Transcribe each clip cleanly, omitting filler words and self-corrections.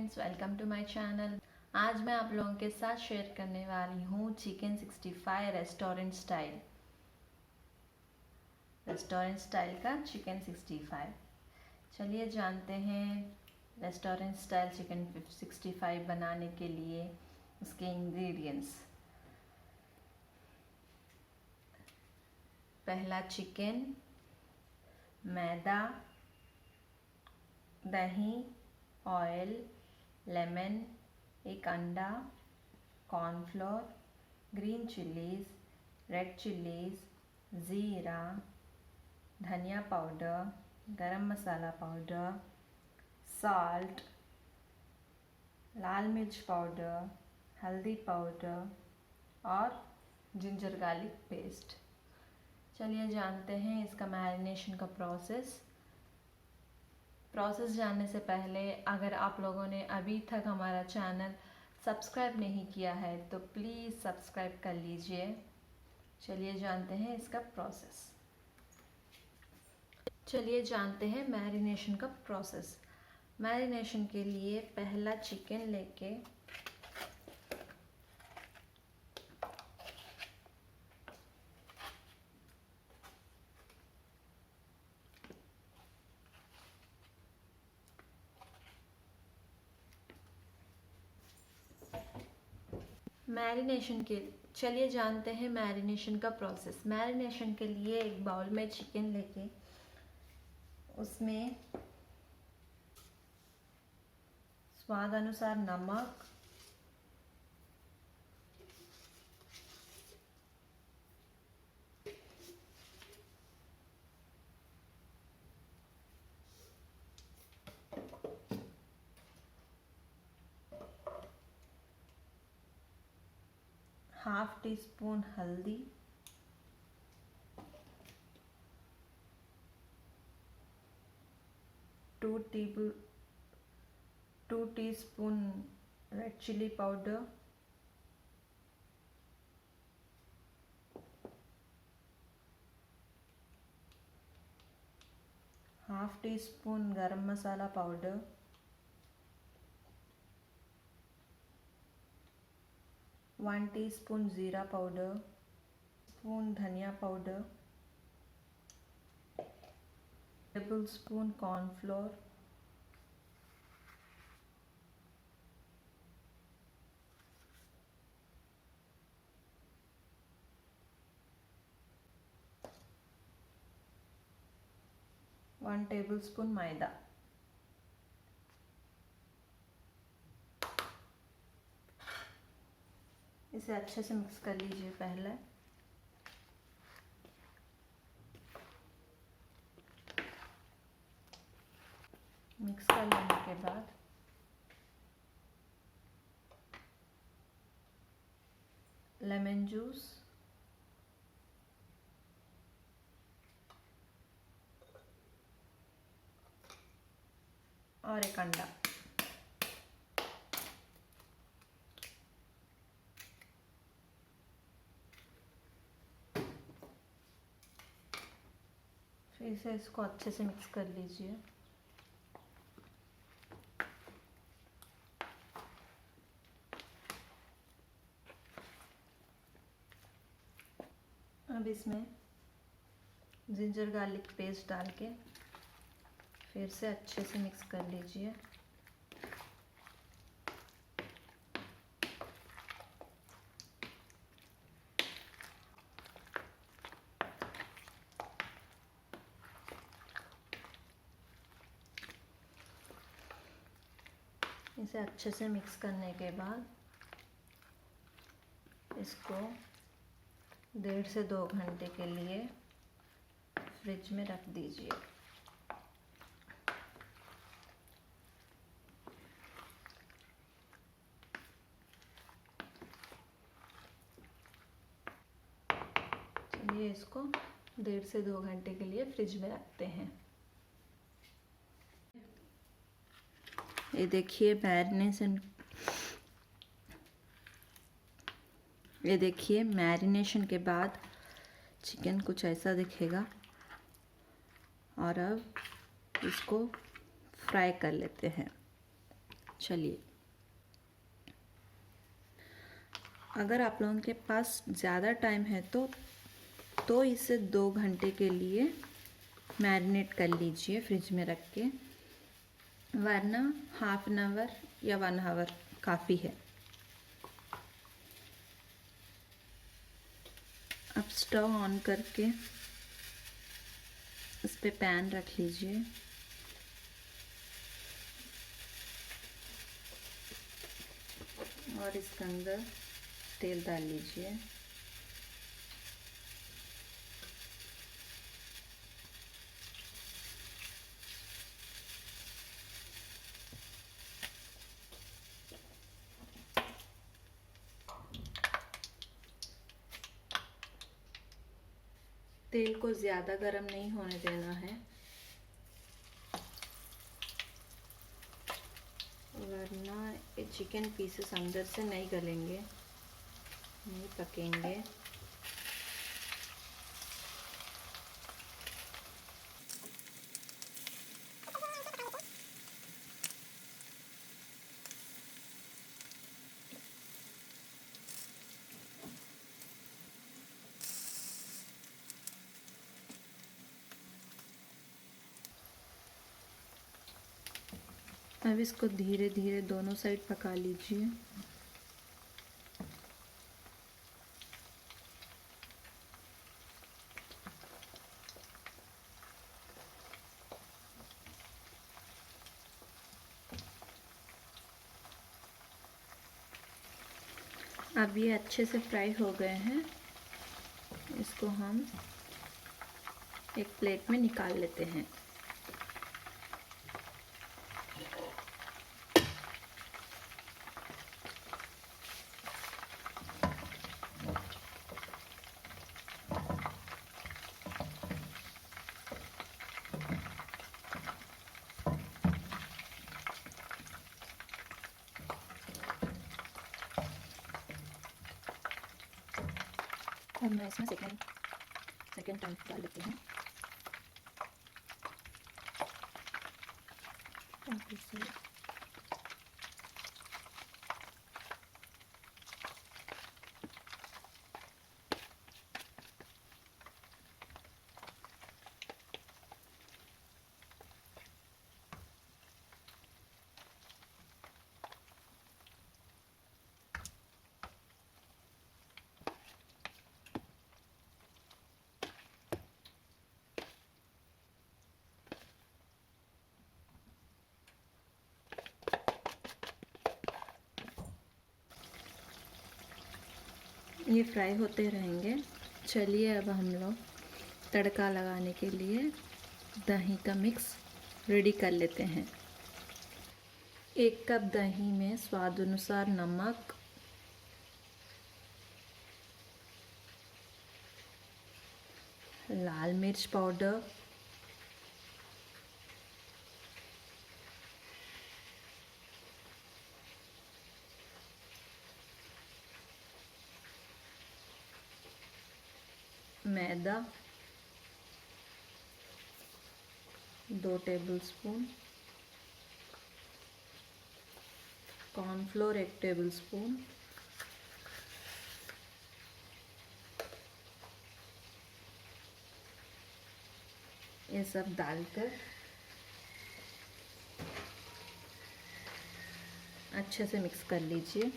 Friends, welcome to my channel. आज मैं आप लोगों के साथ शेयर करने वाली हूँ चिकन 65 रेस्टोरेंट स्टाइल का चिकन 65। चलिए जानते हैं रेस्टोरेंट स्टाइल चिकन 65 बनाने के लिए उसके इंग्रेडिएंट्स। पहला चिकन, मैदा, दही, ऑयल, लेमन, एक अंडा, cornflour, green chillies, red chillies, ज़ीरा, धनिया पाउडर, गरम मसाला पाउडर, साल्ट, लाल मिर्च पाउडर, हल्दी पाउडर और जिंजर गार्लिक पेस्ट। चलिए जानते हैं इसका मैरिनेशन का प्रोसेस जानने से पहले अगर आप लोगों ने अभी तक हमारा चैनल सब्सक्राइब नहीं किया है तो प्लीज़ सब्सक्राइब कर लीजिए। चलिए जानते हैं इसका प्रोसेस। चलिए जानते हैं मैरिनेशन का प्रोसेस। मैरिनेशन के लिए पहला चिकन लेके चलिए जानते हैं मैरिनेशन का प्रोसेस। मैरिनेशन के लिए एक बाउल में चिकन लेके उसमें स्वाद अनुसार नमक, हाफ टी स्पून हल्दी, 2 teaspoon red chilli powder, half teaspoon garam masala powder, 1 teaspoon ज़ीरा पाउडर, स्पून धनिया powder, tablespoon cornflour, one tablespoon मैदा। इसे अच्छे से मिक्स कर लीजिए। पहले मिक्स कर लेने के बाद लेमन जूस, और एक अंडा। फिर से इसको अच्छे से मिक्स कर लीजिए। अब इसमें जिंजर गार्लिक पेस्ट डाल के फिर से अच्छे से मिक्स कर लीजिए। इसे अच्छे से मिक्स करने के बाद इसको 1.5 से 2 घंटे के लिए फ्रिज में रख दीजिए। चलिए इसको 1.5 से 2 घंटे के लिए फ्रिज में रखते हैं। ये देखिए मैरिनेशन के बाद चिकन कुछ ऐसा दिखेगा। और अब इसको फ्राई कर लेते हैं। चलिए, अगर आप लोगों के पास ज़्यादा टाइम है तो इसे 2 घंटे के लिए मैरिनेट कर लीजिए फ्रिज में रख के, वरना हाफ एन आवर या 1 आवर काफ़ी है। अब स्टव ऑन करके इस पे पैन रख लीजिए और इसके अंदर तेल डाल लीजिए। तेल को ज़्यादा गर्म नहीं होने देना है, वरना ये चिकन पीसेस अंदर से नहीं गलेंगे, नहीं पकेंगे। अब इसको धीरे धीरे दोनों साइड पका लीजिए। अब ये अच्छे से फ्राई हो गए हैं, इसको हम एक प्लेट में निकाल लेते हैं। अब मैं इसमें सेकेंड टाइम डाल लेती हूँ। ये फ्राई होते रहेंगे। चलिए, अब हम लोग तड़का लगाने के लिए दही का मिक्स रेडी कर लेते हैं। 1 कप दही में स्वाद अनुसार नमक, लाल मिर्च पाउडर, मैदा 2 टेबलस्पून, कॉर्नफ्लोर 1 टेबलस्पून, ये सब डालकर अच्छे से मिक्स कर लीजिए।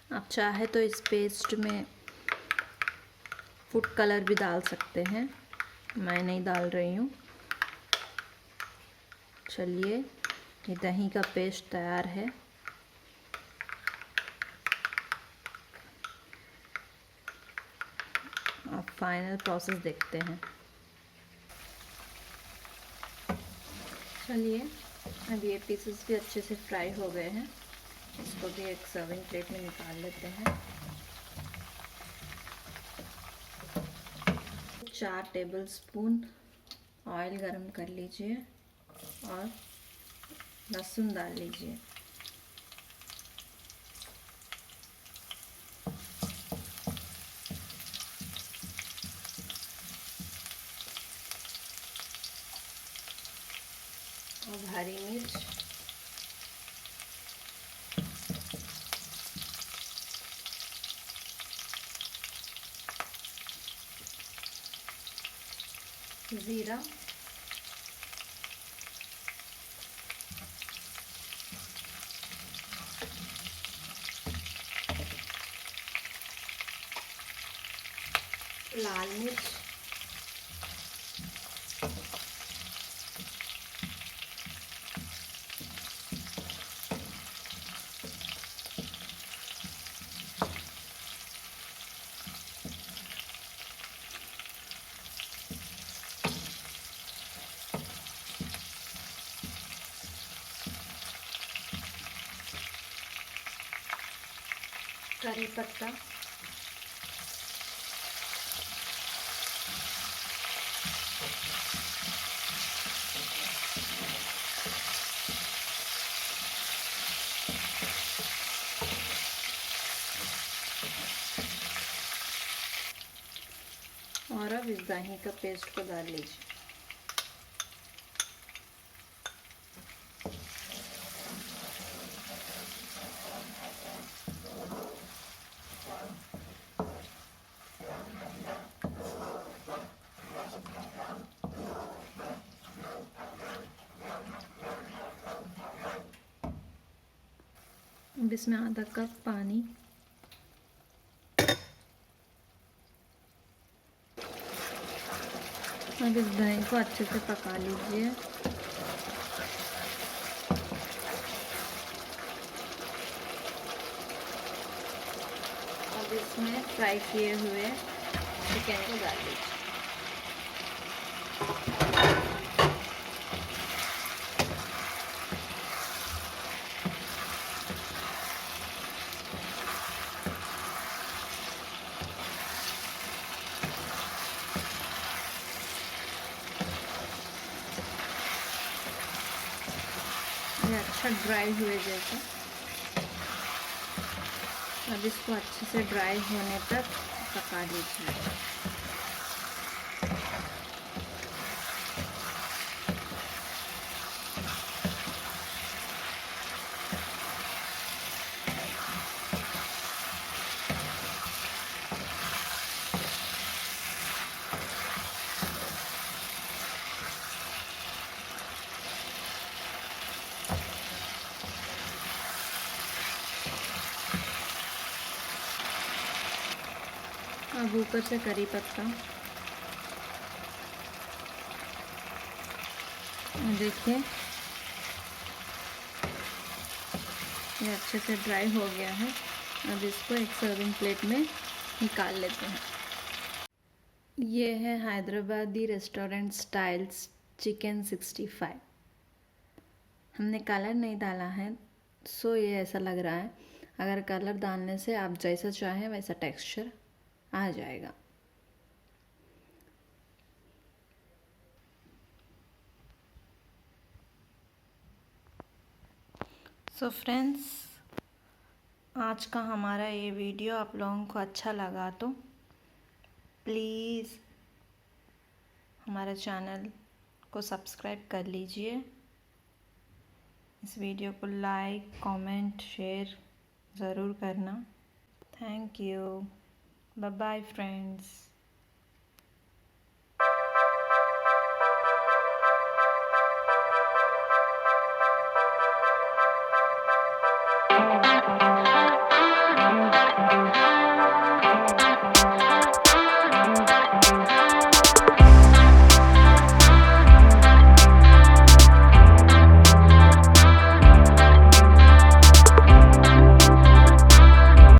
आप चाहे तो इस पेस्ट में फूड कलर भी डाल सकते हैं, मैं नहीं डाल रही हूँ। चलिए, ये दही का पेस्ट तैयार है। अब फाइनल प्रोसेस देखते हैं। चलिए, अब ये पीसेस भी अच्छे से फ्राई हो गए हैं, इसको भी एक सर्विंग प्लेट में निकाल लेते हैं। 4 टेबलस्पून ऑयल गरम कर लीजिए और लहसुन डाल लीजिए। और हरी मिर्च, ज़ीरा, लाल मिर्च, करी पत्ता, और अब इस दही का पेस्ट को डाल लीजिए। अब इसमें आधा कप पानी, अब इस दही को अच्छे से पका लीजिए। अब इसमें फ्राई किए हुए चिकन को डाल लीजिए। ये अच्छा ड्राई हुए जैसे। अब इसको अच्छे से ड्राई होने तक पका लीजिए। अब ऊपर से करी पत्ता, देखिए ये अच्छे से ड्राई हो गया है। अब इसको एक सर्विंग प्लेट में निकाल लेते हैं। ये है हैदराबादी रेस्टोरेंट स्टाइल्स चिकन 65। हमने कलर नहीं डाला है, सो ये ऐसा लग रहा है। अगर कलर डालने से आप जैसा चाहें वैसा टेक्सचर आ जाएगा। सो फ्रेंड्स, आज का हमारा ये वीडियो आप लोगों को अच्छा लगा तो प्लीज़ हमारे चैनल को सब्सक्राइब कर लीजिए। इस वीडियो को लाइक, कमेंट, शेयर ज़रूर करना। Thank you. Bye bye friends.